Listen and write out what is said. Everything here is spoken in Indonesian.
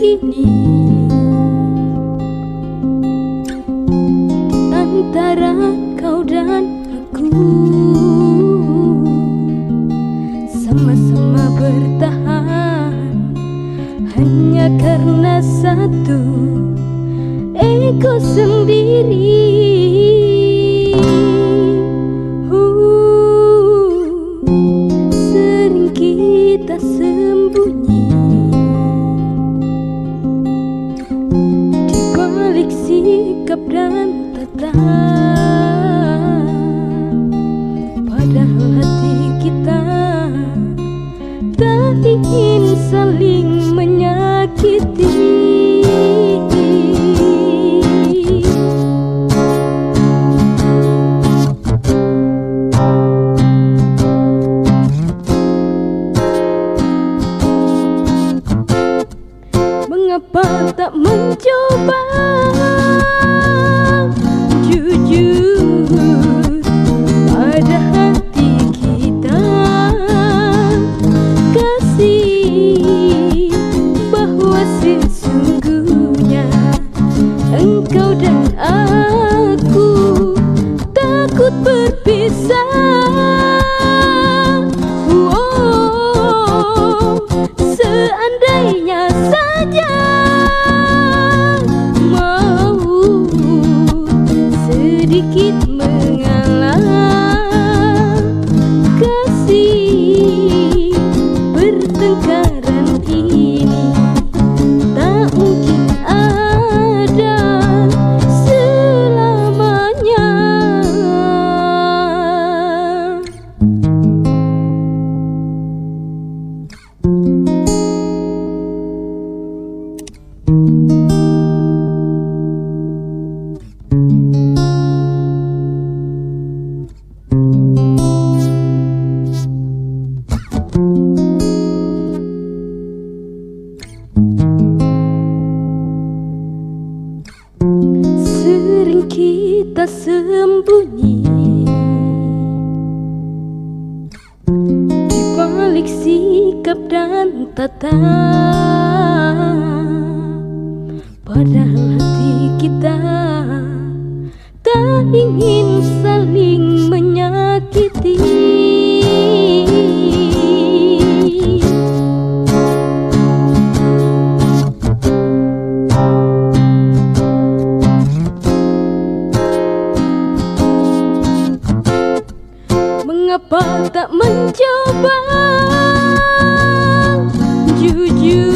ini antara kau dan aku, sama-sama bertahan hanya karena satu ego sendiri. Sering kita sembunyi di balik sikap dan tata, padahal hati kita tak ingin saling menyakiti. Mengapa tak mencoba jujur pada hati kita, kasih bahwa sesungguhnya engkau dan aku takut berpisah. Seandainya saja mau sedikit mengalah, kasih pertengkaran ini tak mungkin ada selamanya. Sering kita sembunyi di balik sikap dan tata, padahal hati kita tak ingin saling menyakiti. Mengapa tak mencoba jujur